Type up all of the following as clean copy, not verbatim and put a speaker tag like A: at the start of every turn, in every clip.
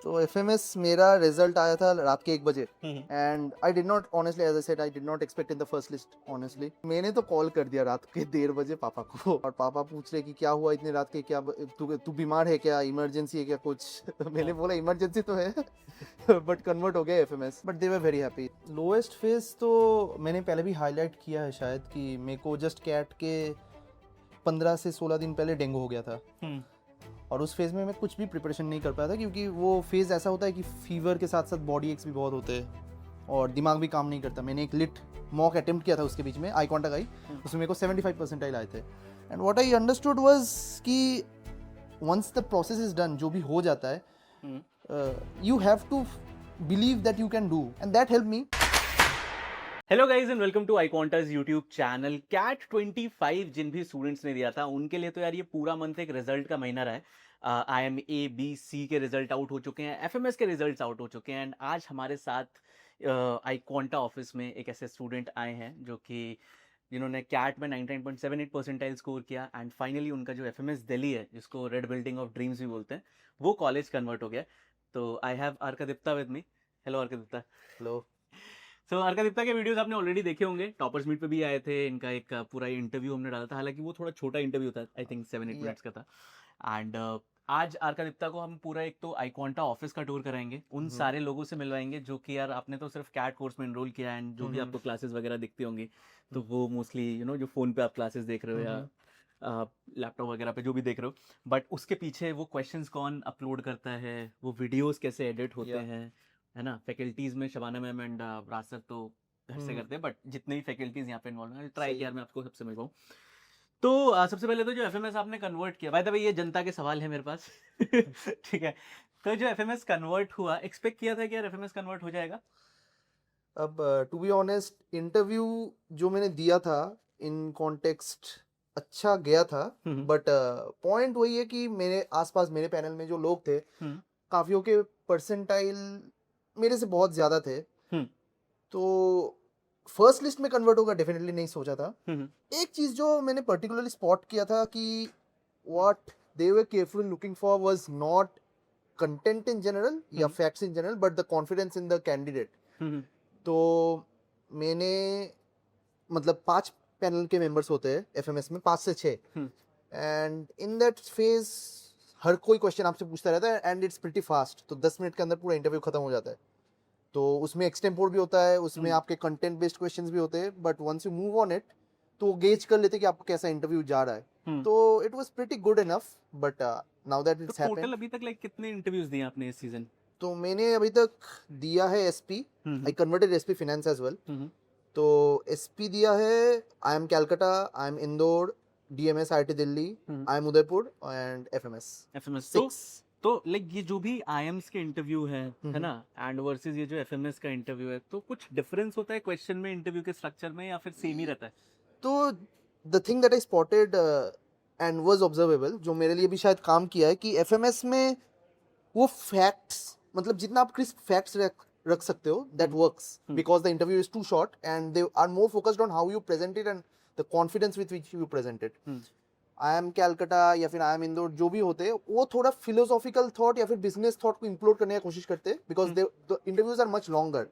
A: तो एफएमएस मेरा रिजल्ट आया था रात के 1 बजे and I did not honestly as I said I did not expect in the first list honestly. मैंने तो कॉल कर दिया रात के 1:30 बजे पापा को और पापा पूछ रहे कि क्या हुआ इतने रात के, क्या तू बीमार है क्या, इमरजेंसी है क्या कुछ। तो मैंने बोला इमरजेंसी तो है बट कन्वर्ट हो गया FMS, but they were very happy. Lowest phase तो मैंने पहले भी हाईलाइट किया है शायद कि मेरे को जस्ट कैट के 15 से 16 दिन पहले डेंगू हो गया था और उस फेज़ में मैं कुछ भी प्रिपरेशन नहीं कर पाया था क्योंकि वो फेज़ ऐसा होता है कि फीवर के साथ साथ बॉडी एक्स भी बहुत होते हैं और दिमाग भी काम नहीं करता। मैंने एक लिट मॉक अटेम्प्ट किया था उसके बीच में, आई कॉन्टैक्ट आई, उसमें मेरे को 75 परसेंटाइल आए थे and what I understood was कि once the process is done, जो भी हो जाता है you have to believe that you can do and that help me.
B: Hello guys and welcome to iQuanta's YouTube channel. CAT 25 जिन भी students ने दिया था उनके लिए तो यार ये पूरा मंथ एक रिजल्ट का महीना रहा है। IMA B C के रिजल्ट आउट हो चुके हैं, FMS के रिजल्ट्स आउट हो चुके हैं एंड आज हमारे साथ iQuanta ऑफिस में एक ऐसे स्टूडेंट आए हैं जो कि जिन्होंने कैट में 99.78 परसेंटाइल स्कोर किया एंड फाइनली उनका जो FMS दिल्ली है, जिसको रेड बिल्डिंग ऑफ ड्रीम्स भी बोलते हैं, वो कॉलेज कन्वर्ट हो गया। तो I have Arkadipta with me. Hello Arkadipta.
A: Hello.
B: So Arkadipta के वीडियोस आपने ऑलरेडी देखे होंगे, टॉपर्स मीट पे भी आए थे, इनका एक पूरा इंटरव्यू हमने डाला था, हालांकि वो थोड़ा छोटा इंटरव्यू था, आई थिंक 7-8 मिनट्स का था। एंड आज अर्कादिप्ता को हम पूरा एक तो iQuanta ऑफिस का टूर कराएंगे, उन सारे लोगों से मिलवाएंगे जो कि यार आपने तो सिर्फ कैट कोर्स में एनरोल किया एंड जो भी आपको क्लासेस वगैरह दिखती होंगी तो वो मोस्टली जो फोन पे आप क्लासेस देख रहे हो या लैपटॉप वगैरह पे जो भी देख रहे हो, बट उसके पीछे वो क्वेश्चंस कौन अपलोड करता है, वो वीडियोस कैसे एडिट होते हैं, है ना। फैकल्टीज में Shabana ma'am and Raj sir तो घर से करते हैं, बट जितने भी फैकल्टीज यहाँ पे इन्वॉल्व हैं, ट्राई किया मैं आपको सबसे मिलवाऊँ। तो सबसे पहले तो जो एफएमएस आपने कन्वर्ट किया, बाय द वे ये जनता के सवाल है मेरे पास ठीक है। तो जो एफएमएस कन्वर्ट हुआ, एक्सपेक्ट किया था कि यार एफएमएस कन्वर्ट हो जाएगा?
A: अब टू बी ऑनेस्ट इंटरव्यू जो मैंने दिया था इन कॉन्टेक्स्ट अच्छा गया था, बट पॉइंट वही है कि मेरे आसपास मेरे पैनल में जो लोग थे काफियों के परसेंटाइल मेरे से बहुत ज्यादा थे, तो फर्स्ट लिस्ट में कन्वर्ट होगा डेफिनेटली नहीं सोचा था। एक चीज जो मैंने पर्टिकुलरली स्पॉट किया था कि what they were careful looking for was not content in general या facts in general but the confidence in the candidate. तो मैंने मतलब 5 पैनल के मेंबर्स होते हैं एफएमएस में, 5 से 6, एंड इन दैट फेज हर कोई क्वेश्चन आपसे पूछता रहता है एंड इट्स प्रीटी फास्ट, तो 10 मिनट के अंदर पूरा इंटरव्यू खत्म हो जाता है। तो उसमें एक्सटेम्पोर भी होता है, उसमें आपके कंटेंट बेस्ड क्वेश्चंस भी होते हैं, but once you move on it तो गेज कर लेते कि आपको कैसा इंटरव्यू जा रहा है। तो it was pretty good enough, but now that it's happened.
B: Total अभी तक लाइक कितने इंटरव्यूज दिए आपने इस सीजन?
A: तो मैंने अभी तक दिया है SP, I converted SP finance as well. तो एसपी दिया है, IIM Calcutta, IIM Indore, DMS IIT Delhi, IIM Udaipur and FMS 6।
B: तो लाइक ये जो भी आईएम्स के इंटरव्यू है ना, एंड वर्सेस ये जो एफएमएस का इंटरव्यू है, तो कुछ डिफरेंस होता है क्वेश्चन में, इंटरव्यू के स्ट्रक्चर में, या फिर सेम ही रहता है?
A: तो the thing that I spotted and was observable, जो मेरे लिए भी शायद काम किया है, कि एफएमएस में वो फैक्ट्स, मतलब जितना आप क्रिस्प फैक्ट्स रख सकते हो that works, because the interview is too short and they are more focused on how you present it and the confidence with which you present it. IIM Calcutta या फिर I am Indore जो भी होते हैं, वो थोड़ा फिलोसॉफिकल थॉट या फिर बिजनेस थॉट को इंक्लूड करने की कोशिश करते हैं, because the interviews are much longer.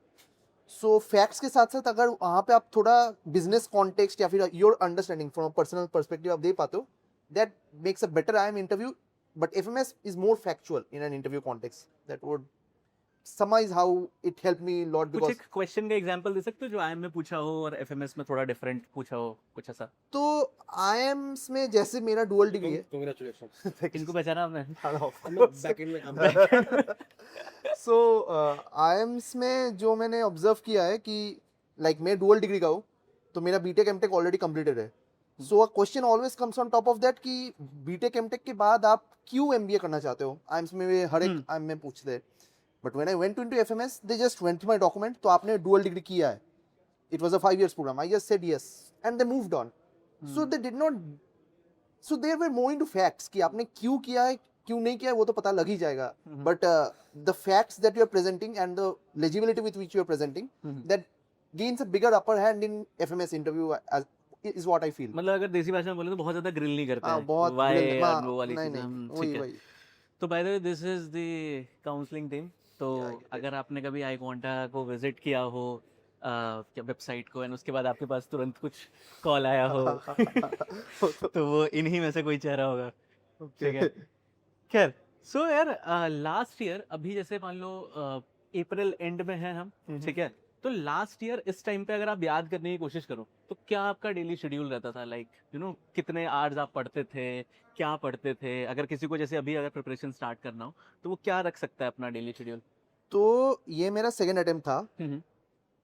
A: So facts के साथ साथ अगर वहाँ पे आप थोड़ा बिजनेस कॉन्टेक्स्ट या फिर your understanding from personal perspective आप दे पाते हो, that makes a better I am interview. But FMS is more factual in an interview context. That would summarize how it helped me a lot,
B: कुछ
A: because
B: एक question का example दे सकते हो जो IM में पूछा हो और एफएमएस में थोड़ा डिफरेंट पूछा हो, कुछ ऐसा?
A: तो IIMs में जैसे मेरा डुअल डिग्री है,
B: कांग्रेचुलेशन। इनको पहचाना आपने?
A: so IIMs में जो मैंने ऑब्जर्व किया है कि लाइक मैं डुअल डिग्री का हूँ, तो मेरा बीटेक एमटेक ऑलरेडी कंप्लीटेड है। So a question always comes on top of that कि बीटेक एमटेक के बाद आप क्यों एमबीए करना चाहते हो। IIMs में हर एक IIM में पूछते हैं, but when I went into FMS they just went through my document, तो आपने डुअल डिग्री किया है, it was a 5 years program, I just said yes and they moved on. So they did not, so they were more into facts कि आपने क्यों किया है क्यों नहीं किया है वो तो पता लग ही जाएगा, but the facts that you are presenting and the legibility with which you are presenting, that gains a bigger upper hand in FMS interview as is what I feel.
B: मतलब अगर देसी भाषा में बोले तो बहुत ज्यादा ग्रिल नहीं करते हैं,
A: बहुत
B: वाई
A: grill,
B: और वो वाली
A: नहीं
B: चीजें,
A: नहीं
B: ठीक
A: वही
B: है।
A: वही।
B: तो by the way this is the counselling team. तो अगर आपने कभी आई क्वांटा को विजिट किया हो क्या वेबसाइट को, एंड उसके बाद आपके पास तुरंत कुछ कॉल आया हो तो वो इन्हीं में से कोई चेहरा होगा। ठीक है, खैर। सो यार लास्ट ईयर अभी जैसे मान लो अप्रैल एंड में है हम, ठीक है, तो लास्ट ईयर इस टाइम पे अगर आप याद करने की कोशिश करो तो क्या आपका डेली शेड्यूल रहता था? लाइक कितने आवर्स आप पढ़ते थे, क्या पढ़ते थे? अगर किसी को जैसे अभी अगर प्रिपरेशन स्टार्ट करना हो तो वो क्या रख सकता है अपना डेली शेड्यूल?
A: तो ये मेरा सेकंड अटेम्प्ट था।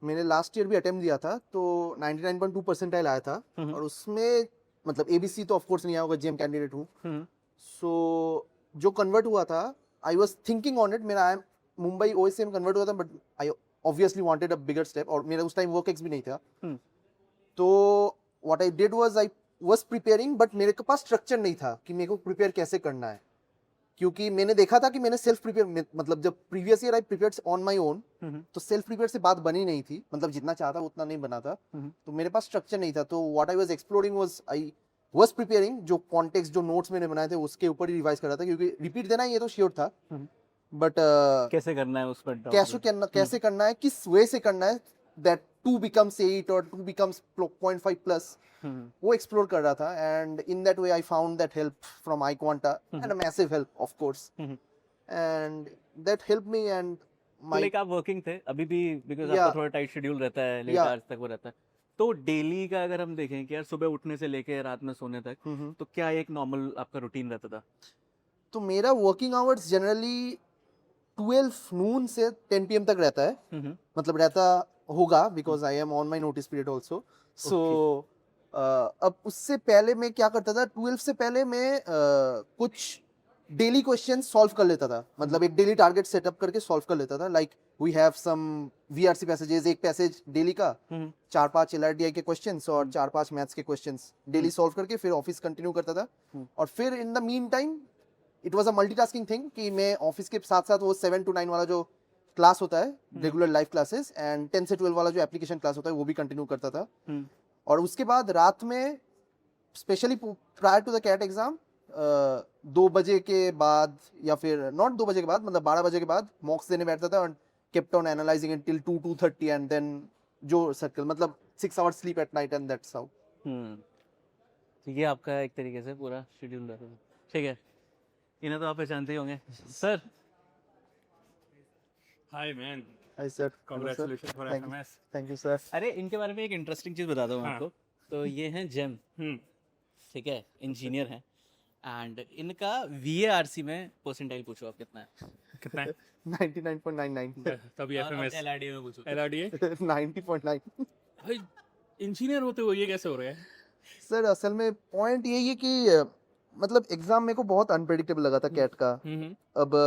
A: मैंने लास्ट ईयर भी अटेम्प्ट दिया था, तो 99.2 परसेंटाइल आया था। और उसमें मतलब एबीसी तो ऑफ कोर्स नहीं आया होगा, जेएम कैंडिडेट हूँ। सो जो कन्वर्ट हुआ था, I was thinking on it. मेरा मुंबई ओएसएम कन्वर्ट हुआ था, but I obviously wanted a bigger step, और मेरा उस टाइम वर्क एक्स भी नहीं था। तो what I did was I was preparing, but मेरे के पास स्ट्रक्चर नहीं था कि मेरे को प्रिपेयर कैसे करना है। क्योंकि मैंने देखा था कि मैंने सेल्फ प्रिपेयर, मतलब जब previous year I prepared on my own, तो सेल्फ प्रिपेयर से बात बनी नहीं थी, मतलब जितना चाहता उतना नहीं बना था। तो मेरे पास स्ट्रक्चर नहीं था। तो what I was exploring was I was preparing, जो कॉन्टेक्स्ट जो नोट्स मैंने बनाए थे उसके ऊपर ही रिवाइज कर रहा था, क्योंकि रिपीट देना ये तो श्योर था, बट
B: कैसे करना है उस पर
A: कैसे करना है, किस वे से करना है, दैट 2 becomes 8 और 2 becomes 0.5 प्लस, वो एक्सप्लोर कर रहा था। And in that way I found that help from I quanta, and a massive help of course, and that help me. And my
B: like आप वर्किंग थे अभी भी, बिकॉज
A: Yeah.
B: आपका थोड़ा टाइट शेड्यूल रहता है, लेट
A: Yeah.
B: आवर्स तक वो रहता है। तो डेली का अगर हम देखें कि यार सुबह उठने से लेके रात में सोने तक, तो क्या एक नॉर्मल आपका रूटीन रहता था?
A: तो मेरा वर्किंग आवर्स जनरली 12 नून से 10 PM तक रहता है। मतलब रहता होगा, because I am on my notice period also. So अब उससे पहले मैं क्या करता था, 12 से पहले मैं कुछ डेली क्वेश्चन सॉल्व कर लेता था। मतलब एक डेली टारगेट सेटअप करके सॉल्व कर लेता था। Like we have some VRC passages, एक पैसेज डेली का, 4-5 एलआरडीआई के क्वेश्चंस और 4-5 मैथ्स के क्वेश्चंस डेली सॉल्व करके फिर ऑफिस कंटिन्यू करता था। और फिर in the mean time it was a multitasking thing कि मैं ऑफिस के साथ साथ वो 7 to 9 वाला जो क्लास होता है, रेगुलर लाइव क्लासेस, एंड 10 से 12 वाला जो एप्लीकेशन क्लास होता है वो भी कंटिन्यू करता था। और उसके बाद रात में, specially prior to the CAT exam, 2 बजे के बाद, या फिर नॉट 2 बजे के बाद, मतलब 12 बजे के बाद मॉक्स देने बैठता था, और kept on analyzing it till 2-2:30, and then जो सर्कल, मतलब 6 hours sleep at night, and that's how.
B: ठीक है, आपका एक तरीके से पूरा शेड्यूल रहता था। ठीक है, इन्हें तो आप पहचानते ही होंगे sir.
C: Hi man,
A: Hi sir.
C: Congratulation for FMS.
A: Thank you sir.
B: अरे इनके बारे में एक इंटरेस्टिंग चीज बताता हूँ आपको। तो ये हैं जेम, ठीक है, इंजीनियर हैं, एंड इनका वीएआरसी में परसेंटाइल पूछो आप कितना है?
C: कितना है?
A: 99.99.
C: तभी एफएमएस।
B: एलआरडी में पूछो।
C: एलआरडीए
A: 90.9.
C: भाई, इंजीनियर होते हुए ये कैसे हो रहा है?
A: सर असल में पॉइंट यही है कि मतलब एग्जाम मेरे को बहुत अनप्रेडिक्टेबल लगा था कैट का। अब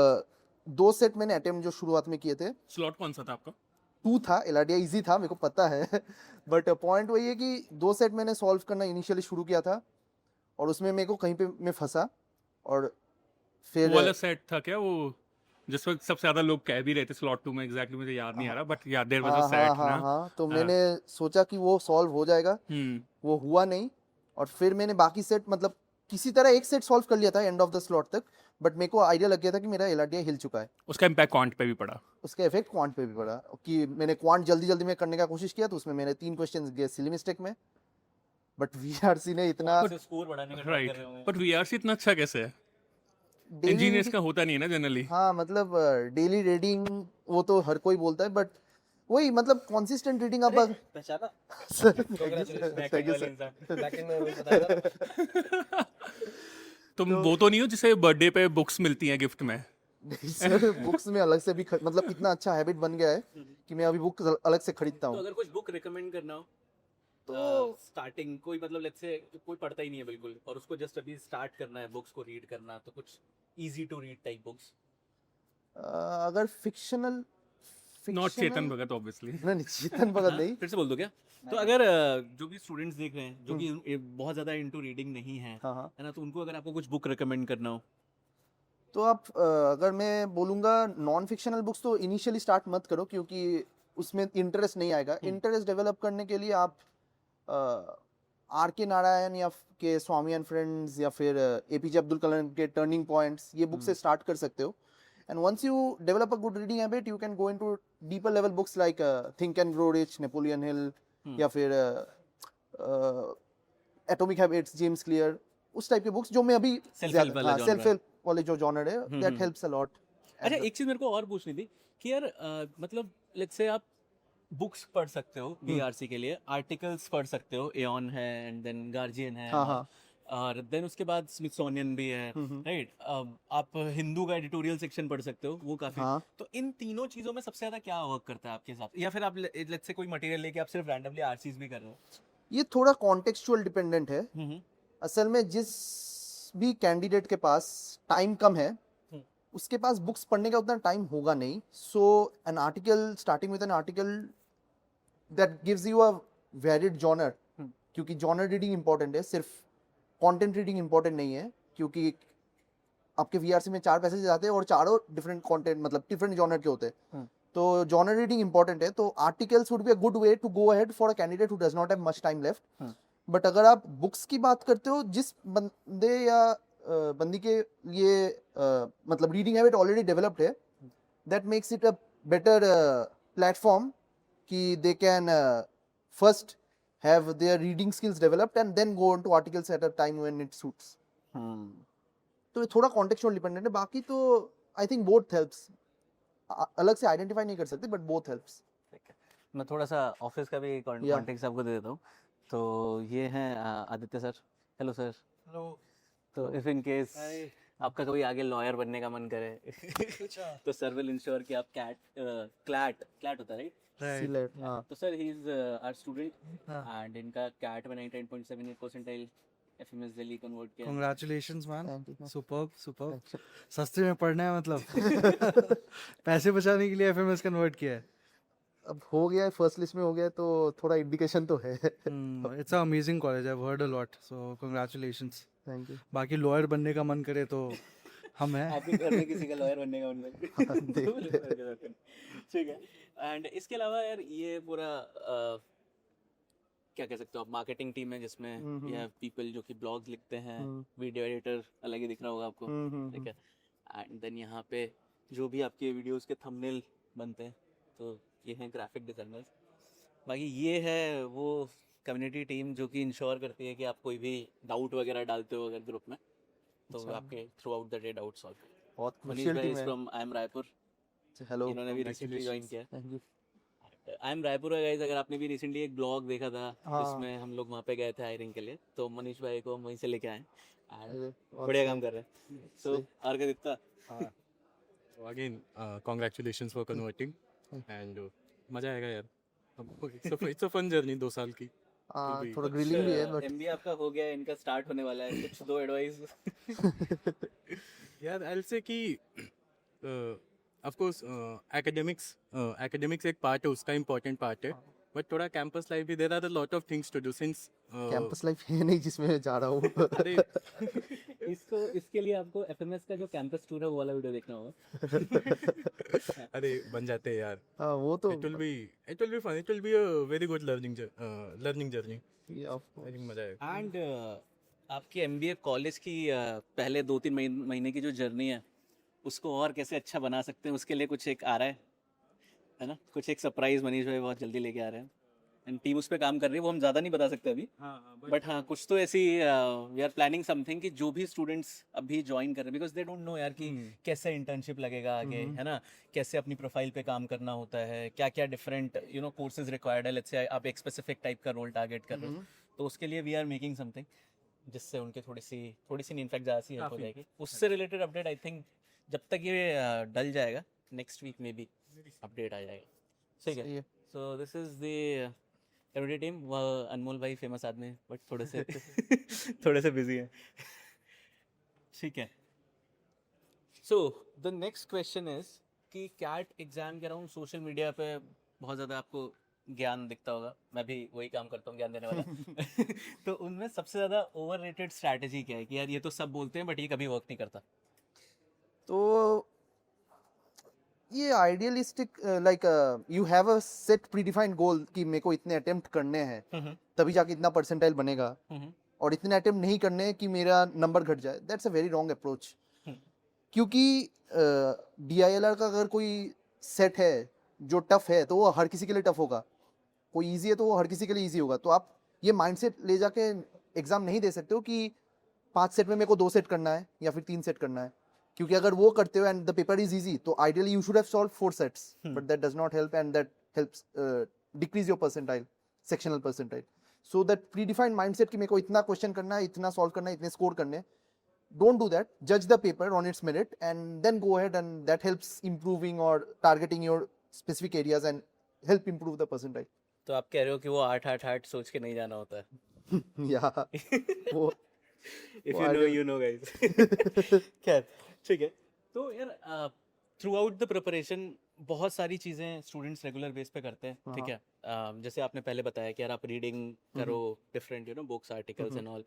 A: 2 सेट मैंने अटेम्प्ट जो शुरुआत में किए थे,
C: स्लॉट कौन सा था आपका?
A: 2 था, एलआरडीआई इजी था, मेरे को पता है। बट पॉइंट वही है कि 2 सेट मैंने सॉल्व करना इनिशियली शुरू किया था, और उसमें मेरे को कहीं पे मैं फंसा। और फिर
C: वो वाला सेट था क्या, वो जिस वक्त सबसे ज्यादा लोग कह भी रहे थे स्लॉट 2 में, एग्जैक्टली मुझे याद नहीं आ रहा, बट यार देयर वाज अ सेट ना।
A: हाँ, तो मैंने सोचा कि वो सॉल्व हो जाएगा, वो हुआ नहीं। और फिर मैंने बाकी सेट, मतलब किसी तरह एक सेट सॉल्व कर लिया था एंड ऑफ द स्लॉट तक, बट मेरे को आइडिया लग गया था कि मेरा एलआरडीआई हिल चुका है।
C: उसका इम्पैक्ट क्वांट पे भी पड़ा?
A: उसका इफेक्ट क्वांट पे भी पड़ा, कि मैंने क्वांट जल्दी जल्दी में करने का कोशिश किया, तो उसमें मैंने 3 क्वेश्चंस गए सिली मिस्टेक में। बट वीआरसी ने इतना
B: स्कोर बढ़ाने का ट्राई कर रहे होंगे।
C: राइट, बट वीआरसी इतना अच्छा कैसे है? इंजीनियर्स का होता नहीं है ना जनरली।
A: हाँ, मतलब डेली रीडिंग वो तो हर कोई बोलता है, बट वही मतलब कंसिस्टेंट रीडिंग अब
B: पहचाना
A: सर।
B: Thank you, sir.
C: तुम वो तो नहीं हो जिसे बर्थडे पे बुक्स मिलती हैं गिफ्ट में?
A: सर बुक्स में अलग से भी मतलब इतना अच्छा हैबिट बन गया है कि मैं अभी बुक अलग से खरीदता
B: तो
A: हूँ।
B: अगर कुछ बुक रिकमेंड करना हो तो स्टार्टिंग कोई, मतलब लेट्स से कोई पढ़ता ही नहीं है बिल्कुल, और उसको जस्ट अभी स्टार्ट करना है बुक्स को रीड करना, तो कुछ easy to read type books.
A: अगर fictional
C: not Chetan Bhagat obviously.
A: नहीं, चेतन भगत नहीं।
B: फिर से बोल दो क्या? तो अगर जो भी स्टूडेंट्स देख रहे हैं जो कि बहुत ज्यादा इनटू रीडिंग नहीं है,
A: हाँ,
B: है ना, तो उनको अगर आपको कुछ बुक रिकमेंड करना हो
A: तो आप अगर मैं बोलूँगा नॉन फिक्शनल बुक्स तो इनिशियली स्टार्ट मत करो, क्योंकि उसमें इंटरेस्ट नहीं आएगा। इंटरेस्ट डेवलप करने के लिए आर के नारायण या के स्वामी एंड फ्रेंड्स या फिर एपीजे अब्दुल कलाम के टर्निंग पॉइंट्स, ये बुक से स्टार्ट कर सकते हो. And once you develop a good reading habit you can go into deeper level books like think and grow rich, Napoleon Hill, या फिर एटॉमिक हैबिट्स, जेम्स क्लियर, उस type के books जो मैं अभी
B: Self help वाला genre
A: सेल्फ हेल्प वाले जो जॉनर है, दैट हेल्प्स अ लॉट.
B: अच्छा, एक चीज मेरे को और पूछनी थी कि यार मतलब लेट्स से आप बुक्स पढ़ सकते हो बीआरसी के लिए, आर्टिकल्स पढ़ सकते हो, एऑन है एंड देन गार्जियन है,
A: हाँ, हाँ.
B: और देन उसके बाद स्मिथसोनियन भी है, राइट. आप हिंदू का एडिटोरियल सेक्शन पढ़ सकते हो, वो काफी.
A: हाँ.
B: तो इन तीनों चीजों में सबसे ज्यादा क्या वर्क करता है आपके हिसाब से, या फिर आप लेट्स से कोई मटेरियल लेके आप सिर्फ रैंडमली आरसीज भी कर रहे हो?
A: ये थोड़ा कॉन्टेक्चुअल डिपेंडेंट है. असल में जिस भी कैंडिडेट के पास टाइम कम है उसके पास बुक्स पढ़ने का उतना टाइम होगा नहीं. So an article, starting with an article that gives you a varied genre, क्योंकि जॉनर रीडिंग इंपॉर्टेंट है, सिर्फ कंटेंट रीडिंग इंपॉर्टेंट नहीं है. क्योंकि आपके वीआरसी में 4 पैसेज आते हैं और चारों डिफरेंट कंटेंट मतलब डिफरेंट जॉनर के होते हैं. तो जॉनर रीडिंग इंपॉर्टेंट है. तो articles would be a good way to go ahead for a candidate who does not have much time left. But अगर आप बुक्स की बात करते हो, जिस बंदे या बंदी के लिए मतलब रीडिंग हैबिट ऑलरेडी डेवलप्ड है, that makes it a better platform कि they can first have their reading skills developed and then go into articles at a time when it suits. तो ये थोड़ा contextual dependent है. बाकी तो I think both helps. अलग से identify नहीं कर सकते but both helps.
B: मैं थोड़ा सा ऑफिस का भी कॉन्टेक्स्ट आपको दे देता हूँ. तो ये हैं Aditya sir. Hello sir.
C: Hello.
B: तो इफ इन केस आपका कभी आगे लॉयर बनने का मन करे तो सर विल इंश्योर कि आप क्लैट होता है, राइट?
A: Select, हाँ.
B: तो sir he is our student and इनका कैट में 99.78 परसेंटाइल एफएमएस दिल्ली कन्वर्ट किया.
D: Congratulations, man.
A: Thank you.
D: Superb. सस्ते में पढ़ना है मतलब. पैसे बचाने के लिए एफएमएस कन्वर्ट किया है.
A: अब हो गया है, फर्स्ट लिस्ट में हो गया है, तो थोड़ा इंडिकेशन तो है.
D: It's an amazing college. I've heard a lot. So congratulations.
A: Thank you.
D: बाकी लॉयर बनने का मन करे तो हम हैं.
B: आपके घर में किसी का लॉयर बनने का मन करे? ठीक है. एंड इसके अलावा यार ये पूरा क्या कह सकते हो आप, मार्केटिंग टीम है जिसमें ये पीपल जो कि ब्लॉग्स लिखते हैं, वीडियो एडिटर अलग ही दिख रहा होगा आपको, ठीक है. एंड देन यहाँ पे जो भी आपके वीडियोस के थंबनेल बनते हैं, तो ये हैं ग्राफिक डिजाइनर्स. बाकी ये है वो कम्युनिटी टीम जो कि इंश्योर करती है कि आप कोई भी डाउट वगैरह डालते हो अगर ग्रुप में, तो आपके through out the day doubt solve.
A: बहुत
B: मनीष
A: crucial
B: भाई
A: team
B: इज
A: है.
B: From I am Raipur.
A: Hello.
B: इन्होंने भी रिसेंटली ज्वाइन किया.
A: Thank you.
B: I am Raipur है गाइस. अगर आपने भी रिसेंटली एक ब्लॉग देखा था
A: हाँ.
B: जिसमें हम लोग वहाँ पे गए थे हायरिंग के लिए, तो मनीष भाई को हम वहीं से लेके आए.
A: अरे, बहुत
B: बढ़िया काम कर रहे हैं. सो आर के दित्ता.
C: So again, congratulations for converting and मजा आएगा यार. It's a fun journey 2 साल की.
A: हाँ, थोड़ा ग्रिलिंग भी है बट
B: एमबीए आपका हो गया, इनका स्टार्ट होने वाला है. कुछ दो एडवाइस.
C: यार I'll say कि of course academics एक पार्ट है, उसका इम्पोर्टेंट पार्ट है, बट थोड़ा कैंपस लाइफ भी, there are a lot of things to do since
A: campus life है नहीं जिसमें मैं जा रहा हूँ.
C: अरे
B: इसके लिए आपको एफएमएस का जो कैंपस टूर है वो वाला वीडियो देखना होगा.
C: अरे बन जाते हैं यार.
A: हाँ, वो तो
C: It will be fun. It will be a very good learning journey.
A: Yeah, of course.
C: I think मजा आएगा.
B: एंड आपकी एमबीए कॉलेज की पहले 2-3 महीने की जो जर्नी है उसको और कैसे अच्छा बना सकते हैं, उसके लिए कुछ एक आ रहा है ना, कुछ एक सरप्राइज मनीष भाई बहुत जल्दी लेके आ रहे हैं. एंड टीम उस पर काम कर रही है, वो हम ज़्यादा नहीं बता सकते अभी, बट हाँ कुछ तो ऐसी वी आर प्लानिंग समथिंग कि जो भी स्टूडेंट्स अभी ज्वाइन कर रहे हैं, बिकॉज दे डोंट नो यार कि कैसे इंटर्नशिप लगेगा आगे, है ना, कैसे अपनी प्रोफाइल पे काम करना होता है, क्या क्या डिफरेंट कोर्सेज रिक्वायर्ड है. लेट्स से आप एक स्पेसिफिक टाइप का रोल टारगेट कर रहे हो, तो उसके लिए वी आर मेकिंग समथिंग जिससे उनके थोड़ी सी नहीं, इनफैक्ट ज़्यादा सी हेल्प हो जाएगी. उससे रिलेटेड अपडेट आई थिंक जब तक ये डल जाएगा नेक्स्ट वीक में भी अपडेट आ जाएगा. ठीक है. So this is the community team. Anmol भाई फेमस आदमी है बट थोड़े से बिजी है. ठीक है. So the next question is कि कैट एग्जाम के अराउंड सोशल मीडिया पे बहुत ज़्यादा आपको ज्ञान दिखता होगा. मैं भी वही काम करता हूँ, ज्ञान देने वाला. तो उनमें सबसे ज़्यादा ओवररेटेड स्ट्रैटेजी क्या है कि यार ये तो सब बोलते हैं बट ये कभी वर्क नहीं करता?
A: तो ये idealistic like you have a set predefined goal कि मेरे को इतने अटेम्प्ट करने हैं तभी जाके इतना परसेंटाइल बनेगा, और इतने अटेम्प्ट नहीं करने हैं कि मेरा नंबर घट जाए. That's a very wrong approach. क्योंकि DILR का अगर कोई सेट है जो टफ है तो वो हर किसी के लिए टफ होगा. कोई इजी है तो वो हर किसी के लिए इजी होगा. तो आप ये माइंडसेट ले जाके एग्जाम नहीं दे सकते हो कि 5 सेट में मेरे को 2 सेट करना है या फिर 3 सेट करना है. क्योंकि अगर वो करते हो and the paper is easy तो ideally you should have solve 4 sets, but that does not help and that helps decrease your percentile, sectional percentile. So that predefined mindset कि मेरे को इतना क्वेश्चन करना है, इतना सॉल्व करना है, इतने स्कोर करने हैं. Don't do that. Judge the paper on its merit and then go ahead, and that helps improving or targeting your specific areas and help improve the percentile.
B: तो आप कह रहे हो कि वो 8 सोच के नहीं जाना होता है.
A: Yeah. वो
B: If
A: वो
B: you know,
A: ideal-
B: you know, guys. खैर, ठीक है. तो यार थ्रू आउट द प्रिपरेशन बहुत सारी चीज़ें स्टूडेंट्स रेगुलर बेस पे करते हैं, ठीक है. जैसे आपने पहले बताया कि यार आप रीडिंग करो, different books, articles and all,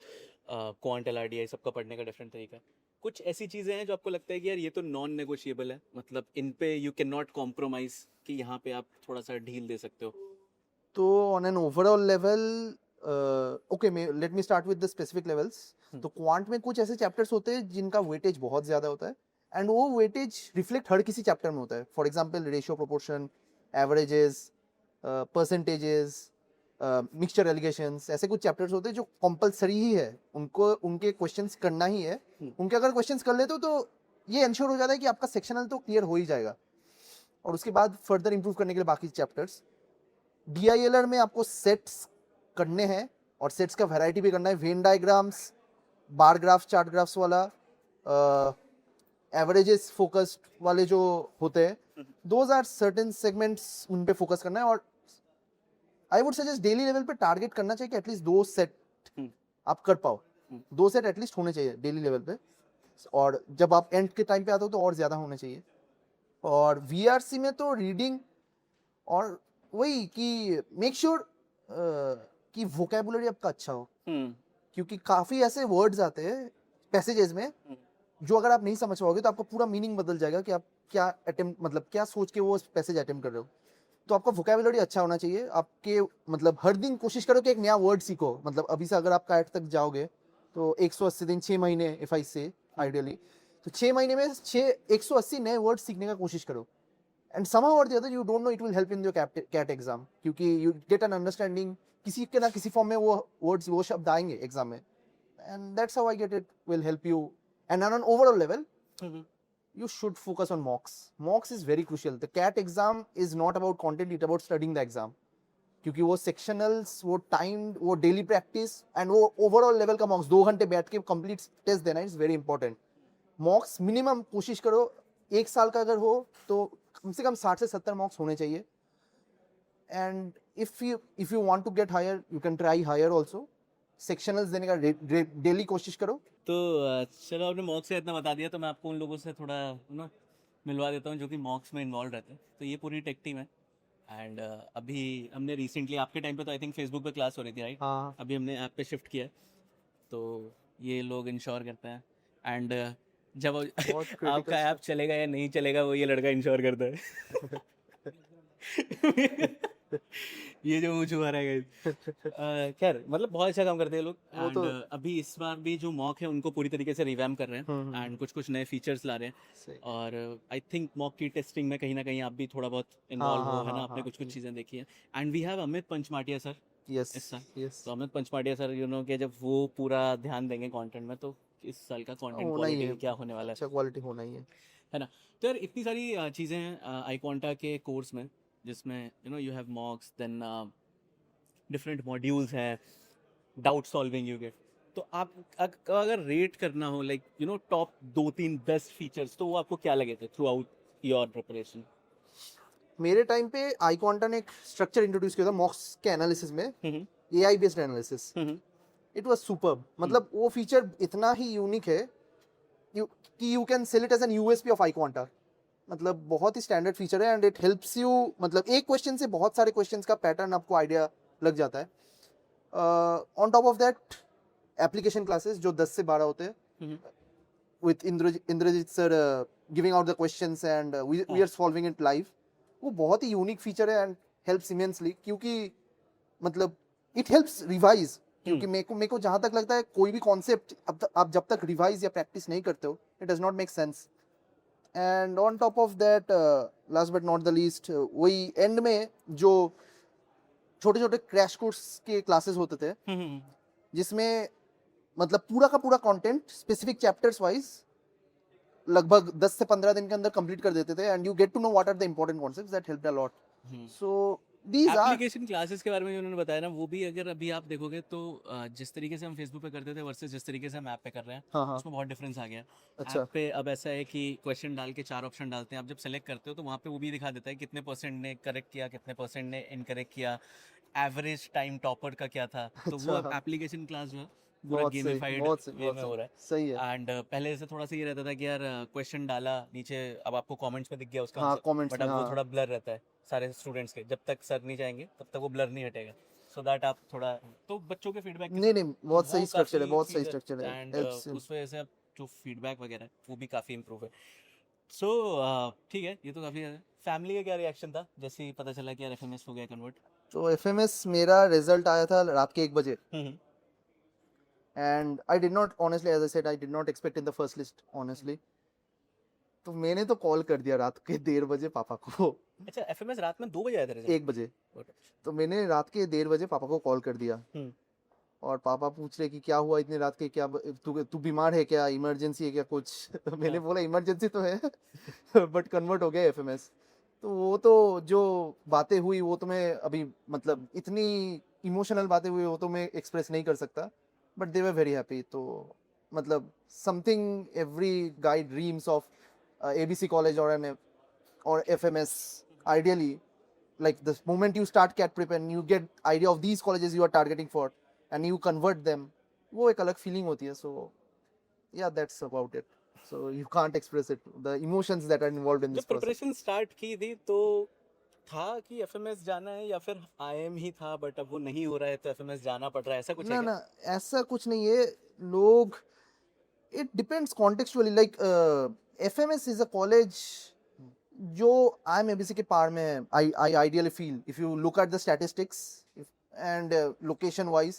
B: quant LRDI सबका पढ़ने का डिफरेंट तरीका है. कुछ ऐसी चीज़ें हैं जो आपको लगता है कि यार ये तो नॉन नेगोशिएबल है, मतलब इन पे यू कैन नॉट कॉम्प्रोमाइज़, कि यहाँ पे आप थोड़ा सा ढील दे सकते हो.
A: तो on an overall level, okay, let me start with the specific levels. तो क्वांट में कुछ ऐसे चैप्टर्स होते हैं जिनका वेटेज बहुत ज़्यादा होता है, एंड वो वेटेज रिफ्लेक्ट हर किसी चैप्टर में होता है. For example ratio, proportion, averages, percentages, mixture allegations, ऐसे कुछ चैप्टर्स होते हैं जो कंपलसरी ही है, उनको उनके क्वेश्चंस करना ही है. उनके अगर क्वेश्चंस कर लेते हो तो ये इंश्योर हो जाता है कि आपका सेक्शनल तो क्लियर हो ही जाएगा, और उसके बाद फर्दर इंप्रूव करने के लिए बाकी चैप्टर्स. DILR में आपको सेट्स करने हैं, और सेट्स का वैरायटी भी करना है. वेन डायग्राम्स, बार ग्राफ्स, चार्ट ग्राफ्स वाला, एवरेजेस फोकस्ड वाले जो होते हैं, दोज आर सर्टेन सेगमेंट्स, उन पे फोकस करना है. और I would suggest daily level पे टारगेट करना चाहिए कि एटलीस्ट 2 सेट आप कर पाओ. 2 सेट एटलीस्ट होने चाहिए डेली लेवल पे, और जब आप एंड के टाइम पे आते हो तो और ज़्यादा होने चाहिए. और VRC में तो रीडिंग, और वही कि मेक श्योर कि वोकेबुलरी आपका अच्छा हो, क्योंकि काफ़ी ऐसे वर्ड्स आते हैं पैसेजेस में जो अगर आप नहीं समझ पाओगे तो आपका पूरा मीनिंग बदल जाएगा कि आप क्या अटेम्प्ट, मतलब क्या सोच के वो पैसेज अटेम्प्ट कर रहे हो. तो आपका वोकेबुलरी अच्छा होना चाहिए आपके, मतलब हर दिन कोशिश करो कि एक नया वर्ड सीखो. मतलब अभी से अगर आप कैट तक जाओगे तो 180 दिन, 6 महीने, इफ आई से आइडियली, तो 6 महीने में 180 नए वर्ड सीखने का कोशिश करो. And somehow or the other you don't know it will help in your CAT exam, क्योंकि you get an understanding, किसी के ना किसी फॉर्म में वो वर्ड्स, वो शब्द आएंगे एग्जाम में, and that's how I get it will help you. And on an overall level, you should focus on mocks. Mocks is very crucial. The CAT exam is not about content, it's about studying the exam. क्योंकि वो sectionals, वो timed, वो daily practice, and वो overall level का mocks 2 घंटे बैठ के complete test देना is very important. Mocks minimum कोशिश करो 1 साल का अगर हो तो कम से कम 60 से 70 मॉक्स होने चाहिए. And if you want to get higher you can try higher also. Sectionals देने का डेली कोशिश करो.
B: तो चलो आपने मॉक्स से इतना बता दिया, तो मैं आपको उन लोगों से थोड़ा मिलवा देता हूँ जो कि मॉक्स में इन्वॉल्व रहते हैं. तो ये पूरी टेक टीम है, एंड अभी हमने रिसेंटली, आपके टाइम पे तो आई थिंक फेसबुक पे क्लास हो रही थी, राइट?
A: हाँ,
B: अभी हमने ऐप पे शिफ्ट किया है, तो ये लोग इंश्योर करते हैं. एंड जब आपका ऐप चलेगा या नहीं चलेगा वो ये लड़का इंश्योर करता है. ये जो मुझे आ रहा है खैर, मतलब बहुत अच्छा काम करते हैं लोग.
A: वो
B: एंड
A: तो-
B: अभी इस बार भी जो मॉक है उनको पूरी तरीके से रिवैम्प कर रहे हैं, एंड कुछ नए फीचर्स ला रहे हैं.
A: सही.
B: और आई थिंक मॉक की टेस्टिंग में कहीं ना कहीं आप भी थोड़ा बहुत इन्वॉल्व हो, है ना? आपने कुछ चीज़ें देखी हैं. And we have Amit Panchmatia sir
A: yes
B: इस साल.
A: यस,
B: तो अमित पंचमाटिया सर कि जब वो पूरा ध्यान देंगे कंटेंट में, तो इस साल का कंटेंट
A: होना ही
B: क्वालिटी
A: है.
B: क्या होने वाला है,
A: अच्छा क्वालिटी होना ही है
B: ना? तो यार इतनी सारी चीज़ें हैं आईक्वांटा के कोर्स में, जिसमें you have mocks, then different modules हैं, डाउट सॉल्विंग यू गेट. तो आप अगर रेट करना हो लाइक टॉप 2-3 बेस्ट फीचर्स, तो वो आपको क्या लगे थे थ्रू आउट योर प्रिपरेशन?
A: मेरे टाइम पे आईक्वांटा ने एक स्ट्रक्चर इंट्रोड्यूस किया था मॉक्स के एनालिसिस में, AI based analysis. It was superb. मतलब वो फीचर इतना ही यूनिक है कि you can sell it as an USP of iQuanta. मतलब बहुत ही स्टैंडर्ड फीचर है, एंड इट हेल्प्स यू, मतलब एक क्वेश्चन से बहुत सारे क्वेश्चंस का पैटर्न आपको आइडिया लग जाता है. On top of that application classes जो 10 से 12 होते हैं, with Indrajit sir giving out the questions and we are solving it live. वो बहुत ही यूनिक फीचर है and helps immensely क्योंकि मतलब it helps revise क्योंकि मेरे को जहाँ तक लगता है कोई भी कॉन्सेप्ट आप जब तक रिवाइज या प्रैक्टिस नहीं करते हो it does not make sense. And on top of that last but not the least वही एंड में जो छोटे छोटे क्रैश कोर्स के क्लासेस होते थे जिसमें मतलब पूरा का पूरा कंटेंट स्पेसिफिक चैप्टर्स वाइज लगभग 10 से 15 दिन के अंदर कंप्लीट कर देते थे and you get to know what are the important concepts that helped a lot. So these are
B: application classes के बारे में जो उन्होंने बताया ना, वो भी अगर अभी आप देखोगे तो जिस तरीके से हम फेसबुक पे करते थे वर्सेस जिस तरीके से हम ऐप पे कर रहे हैं,
A: हाँ
B: उसमें बहुत डिफरेंस आ गया.
A: अच्छा.
B: ऐप पे अब ऐसा है कि क्वेश्चन डाल के 4 ऑप्शन डालते हैं, आप जब सेलेक्ट करते हो तो वहाँ पे वो भी दिखा देता है कितने परसेंट ने करेक्ट किया, कितने परसेंट ने इनकरेक्ट किया, एवरेज टाइम टॉपर का क्या था. तो वो अब एप्लीकेशन क्लास जो है पूरा
A: बहुत सही,
B: गेमिफाइड
A: बहुत सही,
B: वे
A: बहुत
B: में हो रहा है.
A: सही है.
B: एंड पहले से थोड़ा सा ये रहता था कि यार क्वेश्चन डाला नीचे, अब आपको कमेंट्स में दिख गया उसका
A: हाँ
B: आंसर,
A: कमेंट्स
B: बट
A: में
B: अब वो
A: हाँ
B: थोड़ा ब्लर रहता है सारे स्टूडेंट्स के. जब तक सर नहीं जाएंगे तब तक वो ब्लर नहीं हटेगा. सो दैट आप थोड़ा तो बच्चों के फीडबैक
A: नहीं नहीं बहुत सही स्ट्रक्चर है, बहुत सही स्ट्रक्चर है.
B: एंड
A: Helps in-
B: उस वजह से अब जो फीडबैक वगैरह है वो भी काफ़ी इम्प्रूव है. सो ठीक है, ये तो काफ़ी है. फैमिली का क्या रिएक्शन था जैसे ही पता चला कि यार एफएमएस हो गया कन्वर्ट?
A: तो एफएमएस मेरा रिजल्ट आया था रात के 1 बजे and I did not honestly as I said I did not expect in the first list honestly. तो मैंने तो कॉल कर दिया रात के 1:30 बजे पापा को.
B: अच्छा, एफएमएस रात में 2 बजे आया था रिजल्ट?
A: 1 बजे. तो मैंने रात के 1:30 बजे पापा को कॉल कर दिया और पापा पूछ रहे कि क्या हुआ इतने रात के, क्या तू बीमार है क्या, इमरजेंसी है क्या कुछ. तो मैंने बोला इमरजेंसी तो है बट कन्वर्ट हो गया एफएमएस. तो वो तो जो बातें हुई वो तो मैं अभी मतलब इतनी इमोशनल बातें हुई वो तो मैं एक्सप्रेस नहीं कर सकता, but they were very happy. तो मतलब something every guy dreams of ABC college or FMS ideally, like the moment you start CAT prep and you get idea of these colleges you are targeting for and you convert them, वो एक अलग feeling होती है. So yeah, that's about it. So you can't express it, the emotions that are involved in
B: जब
A: this process.
B: Preparation start की थी तो था कि एफएमएस जाना है या फिर आईएम ही था, बट अब वो नहीं हो रहा है तो एफएमएस जाना पड़ रहा है, ऐसा कुछ
A: ना
B: है क्या?
A: ना ऐसा कुछ नहीं है. लोग it depends contextually, like FMS is a college जो IMABC के पार में है. I ideally feel if you look at the statistics and location wise,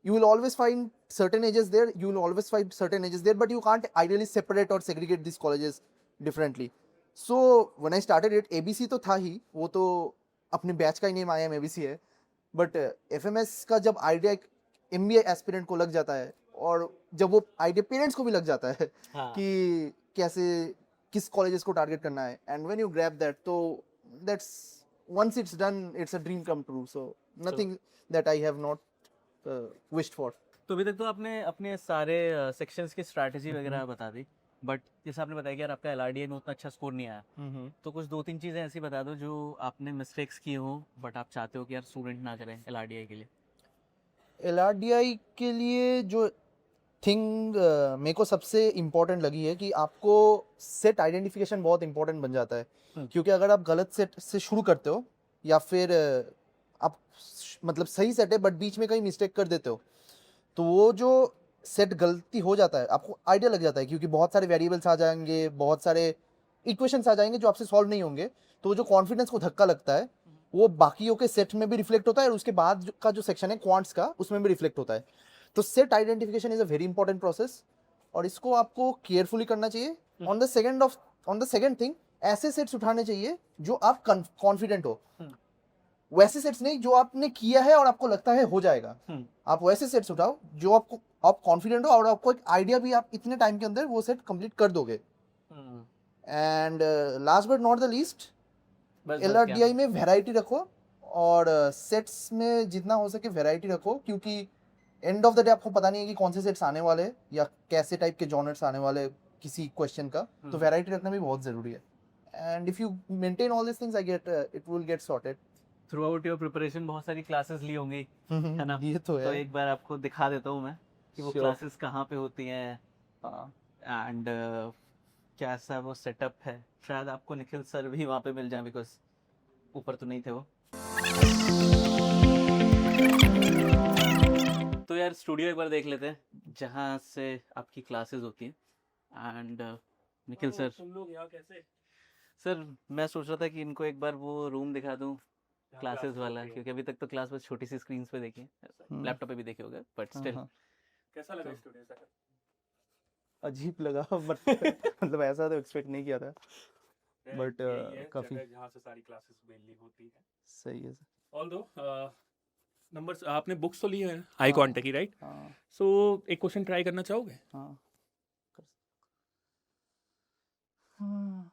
A: you will always find certain edges there, but you can't ideally separate or segregate these colleges differently. So when I started it, ABC तो था ही, वो तो अपने batch का ही name IMABC है, but FMS का जब idea MBA aspirant को लग जाता है और जब वो आइडिया पेरेंट्स को भी लग जाता है
B: हाँ.
A: कि कैसे किस कॉलेजेस को टारगेट करना है, and when you grab that तो that's once it's done it's a dream come true. So nothing that I have not wished for.
B: तो अभी तक तो आपने अपने सारे सेक्शंस की स्ट्रैटेजी वगैरह बता दी, बट जैसे आपने बताया कि यार आपका एलआरडीआई में उतना अच्छा स्कोर नहीं आया, तो कुछ 2-3 चीज़ें ऐसी बता दो जो आपने मिस्टेक्स की हो बट आप चाहते हो कि यार स्टूडेंट ना करें एलआरडीआई के लिए.
A: LRDI के लिए जो थिंग मेरे को सबसे इम्पोर्टेंट लगी है कि आपको सेट आइडेंटिफिकेशन बहुत इम्पोर्टेंट बन जाता है. क्योंकि अगर आप गलत सेट से शुरू करते हो या फिर आप मतलब सही सेट है बट बीच में कहीं मिस्टेक कर देते हो तो वो जो सेट गलती हो जाता है आपको आइडिया लग जाता है, क्योंकि बहुत सारे वेरिएबल्स आ जाएंगे, बहुत सारे इक्वेशंस आ जाएंगे जो आपसे सॉल्व नहीं होंगे. तो जो कॉन्फिडेंस को धक्का लगता है वो बाकियों के सेट में भी रिफ्लेक्ट होता है और उसके बाद का जो सेक्शन है क्वांट्स का उसमें भी रिफ्लेक्ट होता है. तो set identification is a very important process और इसको आपको केयरफुली करना चाहिए. ऑन द सेकंड थिंग, ऐसे सेट्स उठाने चाहिए जो आप कॉन्फिडेंट हो, वैसे सेट्स नहीं जो आपने किया है और आपको लगता है हो जाएगा. आप वैसे सेट्स उठाओ जो आप कॉन्फिडेंट हो और आपको एक आइडिया भी आप इतने टाइम के अंदर वो सेट कंप्लीट कर दोगे. And last but not the least, LRDI में वैरायटी रखो और सेट्स में जितना हो सके वैरायटी रखो, क्योंकि एंड ऑफ द डे आपको पता नहीं है कि कौन से सेट्स आने वाले हैं या कैसे टाइप के जॉनर्स आने वाले किसी क्वेश्चन का. तो वैरायटी रखना भी बहुत ज़रूरी है. And if you maintain all this things I get it will get sorted.
B: Through out your preparation बहुत सारी क्लासेस ली होंगी, है ना?
A: ये तो
B: तो
A: है.
B: एक बार आपको दिखा देता हूँ मैं कि वो
A: Sure.
B: क्लासेस कहाँ पे होती हैं एंड कैसा वो सेटअप है. शायद आपको निखिल सर भी वहाँ पे मिल जाए, बिकॉज ऊपर तो नहीं थे वो. तो यार स्टूडियो एक बार देख लेते हैं जहाँ से आपकी क्लासेस होती हैं. एंड निखिल सर,
E: तुम लोग यहाँ कैसे
B: सर मैं सोच रहा था कि इनको एक बार वो रूम दिखा दूं
E: यहाँ
B: क्लासेस
E: क्लासेस
B: वाला,
E: होती है?
B: क्योंकि अभी तक तो क्लास बस छोटी सी स्क्रीन्स पे देखी है, लैपटॉप पे भी देखे होंगे, बट
A: हाँ
B: स्टिल
A: हाँ
E: कैसा लगा स्टूडेंट्स का
A: अजीब लगा बट मतलब ऐसा तो एक्सपेक्ट नहीं किया था बट
E: यही है
A: काफी
E: जगह जहाँ से सारी क्लासेस मेनली होती है
A: सही है सर
E: ऑल्दो नंबर्स आपने बुक्स तो ली है आई
A: हाँ।
E: कांटेक्ट की राइट
A: हाँ
E: सो एक क्वेश्चन ट्राई करना चाहोगे
A: हाँ हाँ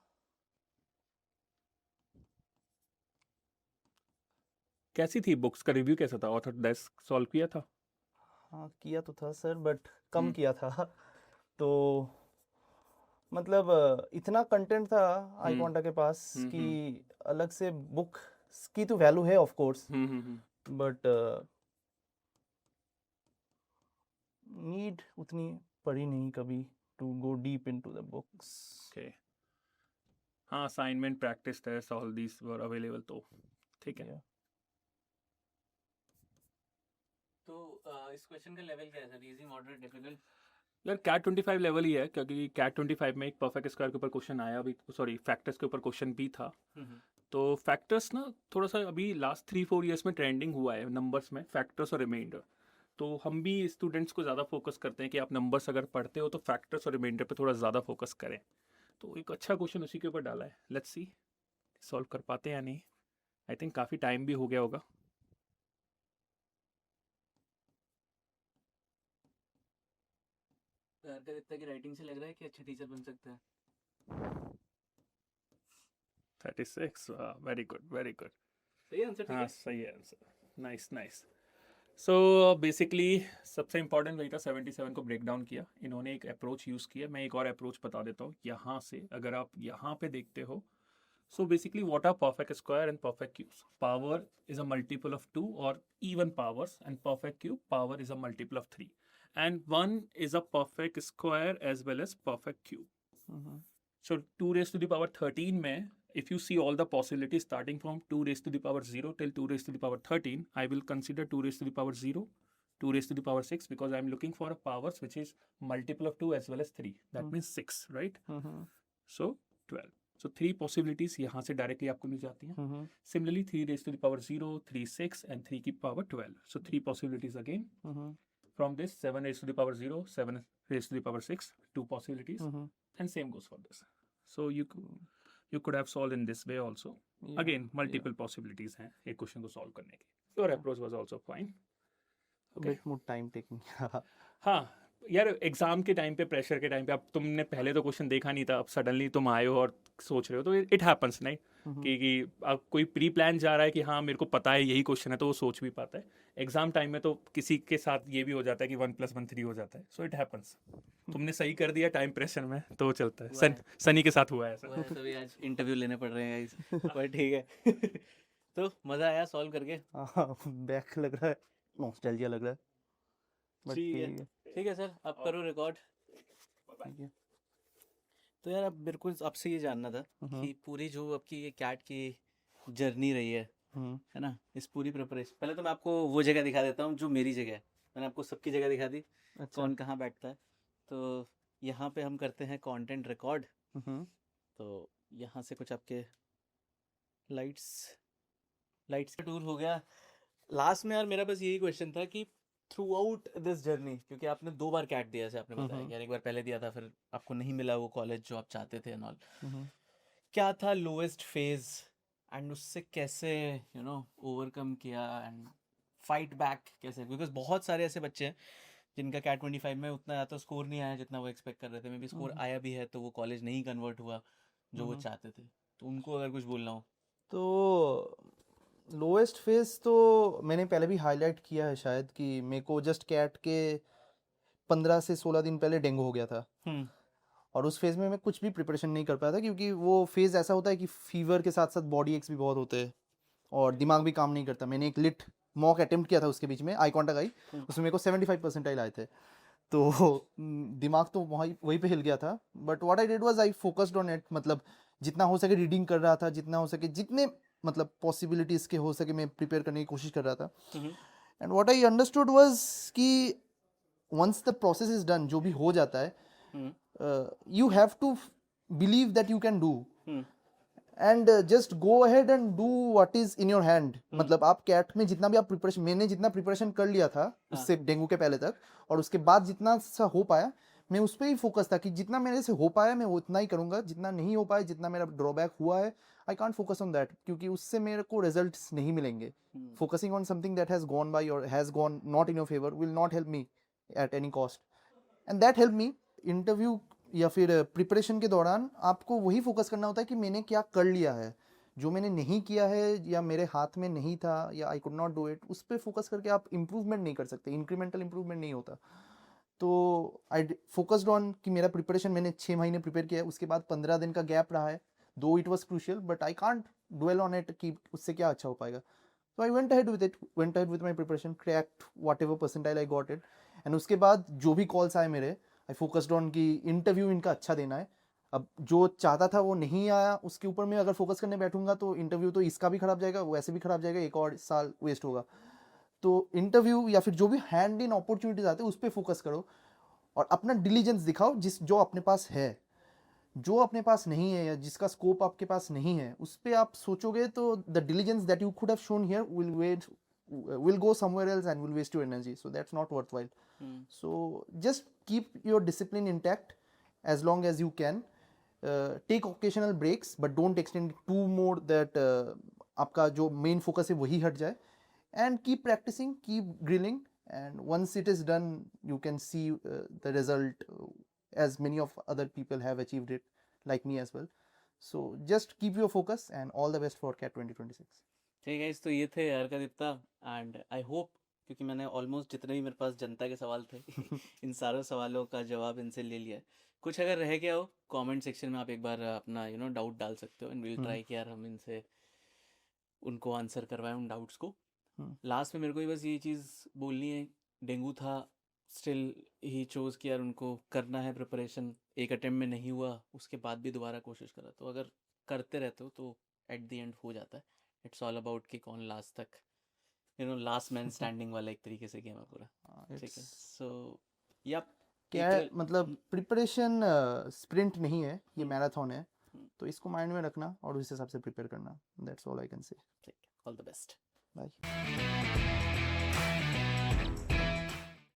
E: कैसी थी बुक्स का रिव्यू कैसा था ऑथर डेस्क सॉल्व किया था
A: हाँ किया तो था सर बट कम
E: हम्म।
A: किया था तो मतलब इतना कंटेंट था आई
E: हम्म।
A: कॉन्टा के पास
E: हम्म,
A: कि अलग से बुक की तो वैल्यू है ऑफ कोर्स बट नीड उतनी पड़ी नहीं कभी to go deep into the books
E: okay हाँ assignment practice test all these were available तो ठीक है
B: तो इस क्वेश्चन का लेवल क्या है सर, इजी मॉडरेट डिफिकल्ट?
E: यार कैट 25 लेवल ही है क्योंकि कैट 25 में एक परफेक्ट स्क्वायर के ऊपर क्वेश्चन आया भी सॉरी फैक्टर्स के ऊपर क्वेश्चन भी था तो फैक्टर्स ना थोड़ा सा अभी लास्ट 3-4 ईयर्स में ट्रेंडिंग हुआ है नंबर्स में फैक्टर्स और रिमाइंडर तो हम भी स्टूडेंट्स को ज़्यादा फोकस करते हैं कि आप नंबर्स अगर पढ़ते हो तो फैक्टर्स और रिमाइंडर पे थोड़ा ज़्यादा फोकस करें तो एक अच्छा क्वेश्चन उसी के ऊपर डाला है लेट्स सी सॉल्व कर पाते हैं या नहीं आई थिंक काफ़ी टाइम भी हो गया होगा
B: अर्का की राइटिंग से लग रहा है कि अच्छा टीचर बन सकता है।
E: 36 वेरी गुड वेरी गुड
B: सही आंसर, ठीक
E: हाँ
B: है।
E: सही है answer nice nice so basically सबसे इंपॉर्टेंट वही था 77 को ब्रेक डाउन किया इन्होंने एक अप्रोच यूज़ किया मैं एक और अप्रोच बता देता हूँ यहाँ से अगर आप यहाँ पे देखते हो so basically what are perfect square and perfect cubes power is a multiple of 2 और even powers and perfect cube power is a multiple of 3 and 1 is a perfect square as well as perfect cube so 2 raised to the power 13 mein if you see all the possibilities starting from 2 raised to the power 0 till 2 raised to the power 13 I will consider 2 raised to the power 0 2 raised to the power 6 because I am looking for a powers which is multiple of 2 as well as 3 that means 6 right so 12 so 3 possibilities यहाँ से directly आपको मिल जाती हैं similarly 3 raised to the power 0 3 6 and 3 की power 12 so 3 possibilities again from this 7 raised to the power 0 7 raised to the power 6 2 possibilities and same goes for this so you could have solved in this way also again multiple possibilities हैं एक question को solve करने की your approach was also fine
A: okay. bit more time taking
E: हाँ यार exam के time पे pressure के टाइम पे अब तुमने पहले तो क्वेश्चन देखा नहीं था अब सडनली तुम आए हो और सोच रहे हो तो इट हैपन्स नहीं कि अब कोई प्री प्लान जा रहा है कि हाँ मेरे को पता है यही क्वेश्चन है तो वो सोच भी पाता है एग्जाम टाइम में तो किसी के साथ ये भी हो जाता है कि 1+1 3 हो जाता है सो इट हैपन्स तुमने सही कर दिया टाइम प्रेशर में तो चलता है सनी के साथ हुआ है ऐसा
B: तभी आज इंटरव्यू लेने पड़ रहे हैं guys, पर ठीक है। तो मजा आया सॉल्व करके?
A: बैक लग रहा है नॉस्टैल्जिया लग रहा है बट
B: ठीक है।
A: ठीक है
B: ठीक है सर, अब करो रिकॉर्ड।
A: ठीक है
B: तो यार अब मेरे को आपसे ये जानना था कि पूरी जो आपकी ये कैट की जर्नी रही है ना, इस पूरी प्रिपरेशन, पहले तो मैं आपको वो जगह दिखा देता हूँ जो मेरी जगह है, मैंने आपको सबकी जगह दिखा दी
A: अच्छा
B: कौन कहाँ बैठता है। तो यहाँ पे हम करते हैं कंटेंट रिकॉर्ड, तो यहाँ से कुछ आपके लाइट्स का टूर हो गया। लास्ट में यार मेरा बस यही क्वेश्चन था कि थ्रू आउट दिस जर्नी, क्योंकि आपने 2 बार कैट दिया जैसे आपने बताया यार, एक बार पहले दिया था फिर आपको नहीं मिला वो कॉलेज जो आप चाहते थे एंड ऑल, क्या था लोएस्ट फेज एंड उससे कैसे ओवरकम किया एंड फाइट बैक कैसे, बिकॉज बहुत सारे ऐसे बच्चे हैं जिनका कैट 25 में उतना ज़्यादा स्कोर नहीं आया जितना वो एक्सपेक्ट कर रहे थे, मे बी स्कोर आया भी है तो वो कॉलेज नहीं कन्वर्ट हुआ जो वो चाहते थे, तो उनको अगर कुछ बोलना हो
A: तो लोएस्ट फेज तो मैंने पहले भी हाईलाइट किया है शायद कि मेरे को जस्ट कैट के 15 से 16 दिन पहले डेंगू हो गया था और उस फेज में मैं कुछ भी प्रिपरेशन नहीं कर पाया था क्योंकि वो फेज ऐसा होता है कि फीवर के साथ साथ बॉडी एक्स भी बहुत होते हैं और दिमाग भी काम नहीं करता। मैंने एक लिट मॉक अटेम्प्ट किया था उसके बीच में आई कॉन्टा आई, उसमें मेरे को 75 परसेंटाइल आए थे तो दिमाग तो वहीं पे हिल गया था। But what I did was I focused on it, मतलब जितना हो सके रीडिंग कर रहा था, जितना हो सके जितने मतलब पॉसिबिलिटीज के हो सके मैं प्रिपेयर करने की कोशिश कर रहा था। And what I understood was कि once the process is done, जो भी हो जाता है you have to believe that you can do
B: Hmm.
A: and just go ahead and do what is in your hand. मतलब आप कैट में जितना भी आप प्रिपरेशन, मैंने जितना प्रिपरेशन कर लिया था उससे डेंगू के पहले तक, और उसके बाद जितना सा हो पाया मैं उस पर ही फोकस था कि जितना मेरे से हो पाया मैं उतना ही करूंगा, जितना नहीं हो पाया, जितना मेरा ड्रॉबैक हुआ है I can't focus on that, क्योंकि उससे मेरे को रिजल्ट्स नहीं मिलेंगे. Focusing on something that has gone by और has gone not in your favour will not help me at any cost, and that help me. Interview या फिर preparation के दौरान आपको वही फोकस करना होता है कि मैंने क्या कर लिया है, जो मैंने नहीं किया है या मेरे हाथ में नहीं था या I could not do it, उस पर फोकस करके आप इम्प्रूवमेंट नहीं कर सकते, इंक्रीमेंटल इम्प्रूवमेंट नहीं होता. तो आई फोकस्ड ऑन कि मेरा प्रिपरेशन मैंने 6 महीने प्रिपेयर किया है, उसके बाद 15 दिन का गैप रहा है, though it was crucial but I can't dwell on it कि उससे क्या अच्छा हो पाएगा. So I went ahead with it, went ahead with my preparation, cracked whatever percentile I got it, and उसके बाद जो भी कॉल्स आए मेरे, I focused on कि इंटरव्यू इनका अच्छा देना है. अब जो चाहता था वो नहीं आया, उसके ऊपर मैं अगर फोकस करने बैठूंगा तो इंटरव्यू तो इसका भी खराब जाएगा, वैसे भी खराब जाएगा, एक और साल वेस्ट होगा. तो इंटरव्यू या फिर जो भी हैंड इन अपॉर्चुनिटीज आते हैं उस पर फोकस करो और अपना डिलीजेंस दिखाओ, जो अपने पास है. जो अपने पास नहीं है या जिसका स्कोप आपके पास नहीं है उस पे आप सोचोगे तो the diligence that you could have shown here will go somewhere else and will waste your energy, so that's not worthwhile. So just keep your discipline intact as long as you can. Take occasional breaks but don't extend it too more that आपका जो main focus है वही हट जाए, and keep practicing, keep drilling, and once it is done you can see the result as many of other people have achieved it, like me as well. So just keep your focus and all the best for CAT 2026.
B: ठीक है, तो ये थे यार का Dipta, and I hope, क्योंकि मैंने almost जितने भी मेरे पास जनता के सवाल थे इन सारे सवालों का जवाब इनसे ले लिया है. कुछ अगर रह गया हो कमेंट सेक्शन में आप एक बार अपना डाउट डाल सकते हो, एंड विल ट्राई कि यार हम इनसे उनको आंसर करवाएं उन डाउट्स को. लास्ट में मेरे को ही बस ये चीज़ बोलनी है, डेंगू था स्टिल ही चोज कि यार उनको करना है प्रिपरेशन, एक अटेम्प्ट में नहीं हुआ उसके बाद भी दोबारा कोशिश करा, तो अगर करते रहते हो तो एट द एंड हो जाता है. इट्स ऑल अबाउट कि कौन लास्ट तक लास्ट मैन स्टैंडिंग वाला एक तरीके से गेम है पूरा. ठीक है, सो या
A: क्या मतलब प्रिपरेशन स्प्रिंट नहीं है, ये मैराथन है, तो इसको माइंड में रखना और उस हिसाब से प्रिपेयर करना. That's all I can say.
B: All the best.
A: Bye.